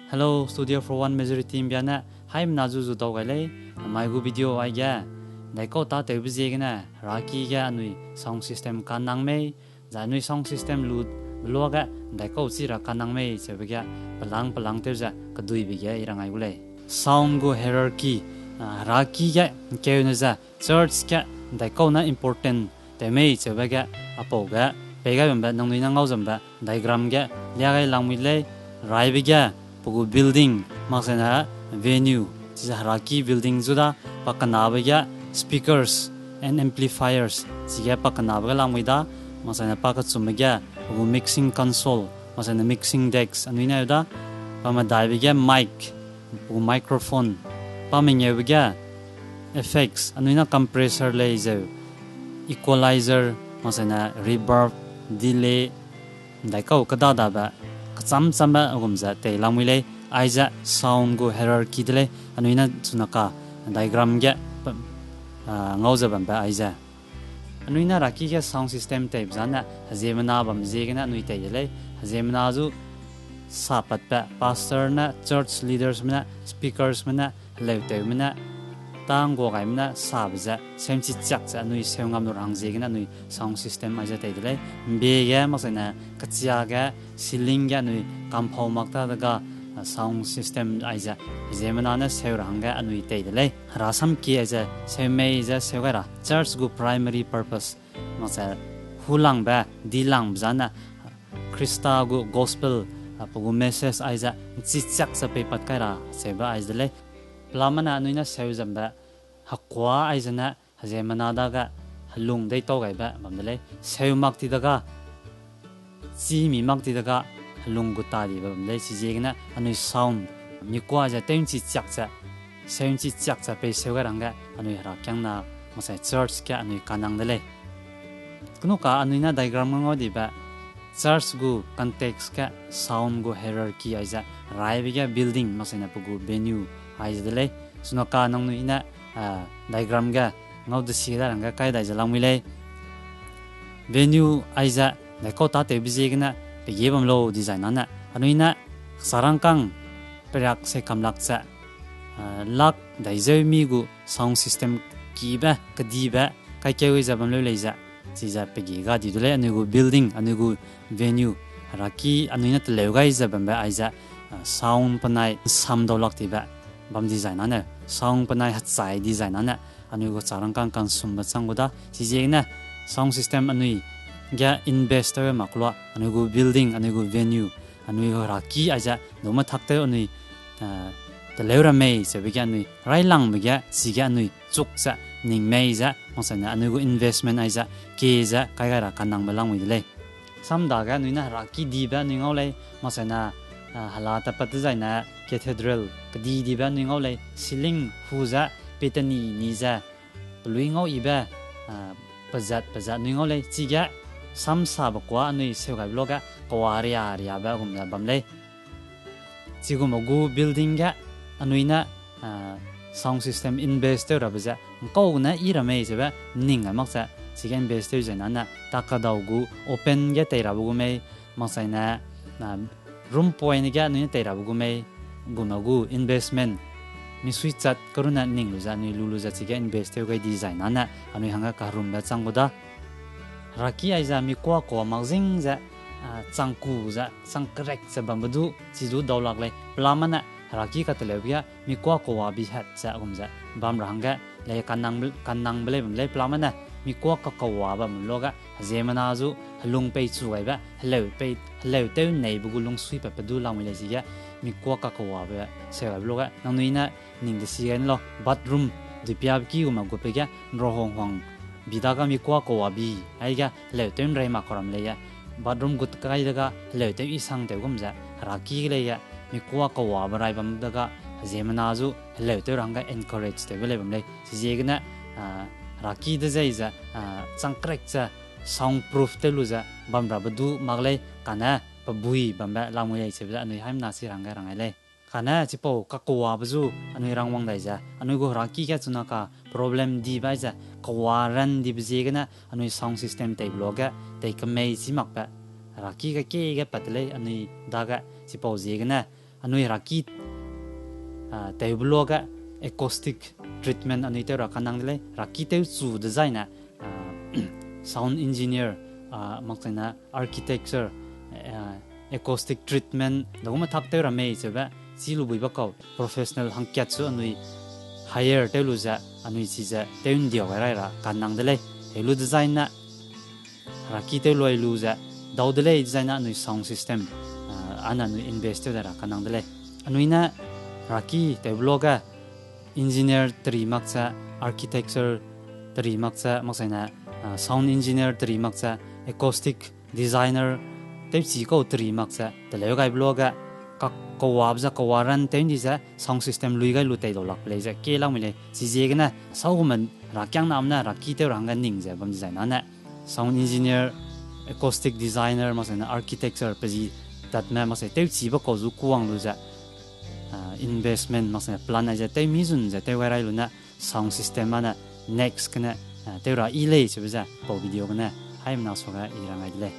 Hello, Studio for One Majority Biana. Hi, Nazu Dogale. My good video I get. They call that a bizigana. Raki Ganui sound system canang me. Zanui sound system loot. Loga. They call Sira canang me. Seviga. Palang Terza. Kadui biga irangagule. Sound go hierarchy. Raki ga. Kaunaza. Church ga. They call na important. They may Seviga. Apoga. Pega bamba. Nanguinang zamba. Diagram ga. Liagai langwile. Raibiga. Building maksudnya venue jisa raki building juda pakanabaga speakers and amplifiers jika pakanabaga langwida maksudnya pakatsumbaga mixing console maksudnya mixing decks anuina yuda pamadaibaga mic microphone pamenyabaga effects anuina compressor laser equalizer maksudnya reverb delay daikau kadadaba Sama agumza te langwile aiza sound go hierarchy dele anuina sunaka diagram ge ngauza bamba aiza anuina raki ge sound system te bzana hazemna bam zegena anuite yele hazemna zu sapatpa pastor na church leaders mana speakers mana leute mana tango gaimna sabza semchi chakcha anui seungam no rangjegena anui sound system aiza te dele bege masana kachia ga ceiling ga anui kampau makta daga sound system aiza zemana na seuranga anui te dele rasam ki aiza semei aiza segara church go primary purpose masa hulang ba dilang bzana krista go gospel apu message aiza chichak sa pe patkara seba aiza dele Lamana anuina seuzamba hakwa aizana hazemana daga halung dei togaiba mamdale seumakti daga mi makti daga halung gutadi bamle sijegna anui sound mikwa ja temchi chakcha seunchi chakcha pe seugaranga anui rakyangna masa church ka anui kanangdale kunoka anuina diagram ngodiba church gu context ka sound go hierarchy aiza raibiga building masina pugu venue Aizadele, Sunoka Nongina diagram ga ngau the sida ranga kai da jalamile venue aiza the kota te bizigna the yebam lo design ana anuina sarangkang perak se kamlaksa lak daizemi gu sound system kiba kadiba kai kewi zabam lo leiza siza pegi ga didule anugu building anugu venue raki anuina te lewgai zabam ba aiza sound panai samdolak tiba bam design ana sound panai hatsai design ana anugo charangkang kan sumba changoda sijegna sound system anui ga investor maklo anugo building anugo venue anugo raki aja noma thakte anui the leura mei se biganui railang biga siga anui chuksa ning meiza masana anugo investment aja keza kaigara kanang balang widle samdaga nuina raki diba ningole masana halata patzaina cathedral kadi diba ningole ceiling huza petani niza luingo iba pazat ningole chiga samsa bakwa nui seuga bloga kwaria ria ba gumna bamle chigumogu building ga anuina sound system investor rabaja kawna irame jeba ninga maksa chiga investor janana takadaugu open ga teirabugume masaina room point ga nui teirabugume gunagu investment misui chat karuna ningluza ni luluza chiga investor ga design ana anui hanga karum ba changoda raki aiza mi kwa ko magzing za changku za sangkrek sa bambadu chidu dawlak le plamana raki katlebya mi kwa ko wa bi hat sa gumza bam ranga le kanang bele bamle plamana mi kwa ka ko wa bam loga zemana zu halung pe chu ga ba hello te nei bu lung sui pa padu lang le siga mi kwa ka ko wa ba se ga loga nanguina ning de sigen lo bathroom de piab ki uma go pe ga ro hong hong bidaga mi kwa ko wa bi aiga le tem rai ma koram le ya bathroom gut kai daga le tem isang de gumza raki le ya mi kwa ko wa ba rai bam daga zemana zu le te ranga encourage te bele bam le sijegna raki de zaiza changkrek cha soundproof te luza bam rabadu magle kana pabui bamba lamui chebla anui haimna si ranga rangai kana chipo kakwa bazu anui rangwang daija anui go raki ka chunaka problem di baija kawaran di bjegna anui sound system te bloga te kamei simakpa raki ka ke ga patle anui daga chipo jegna anui raki tebloga acoustic treatment anui te ra kanang le raki te chu design sound engineer maksana architecture acoustic treatment dogma thak te ra me cheba chilu buiba ko professional hangkyat chu anui higher te lu za anui chi za teun dio ga ra kanang de le helu design na raki te loi lu za daud le design anui sound system ana anui invest te ra kanang de le anui na raki te bloga engineer tri maksa architecture tri maksa maksana sound engineer tri maksa acoustic designer te chi ko tri maksa te le ga bloga ka ko wabza ko waran te ni za sound system lui ga lu te do lak le za ke lang mi le chi je ga na sau man ra kyang nam na raki te rang ga ning za bam design na sound engineer acoustic designer maksana architecture paji tat ma maksai te chi ba ko zu kuang lu za investment maksana plan aja te mizun za te warai lu na sound system ana next kana te ra ile che ba za ko video kana haim na so ga irang ai le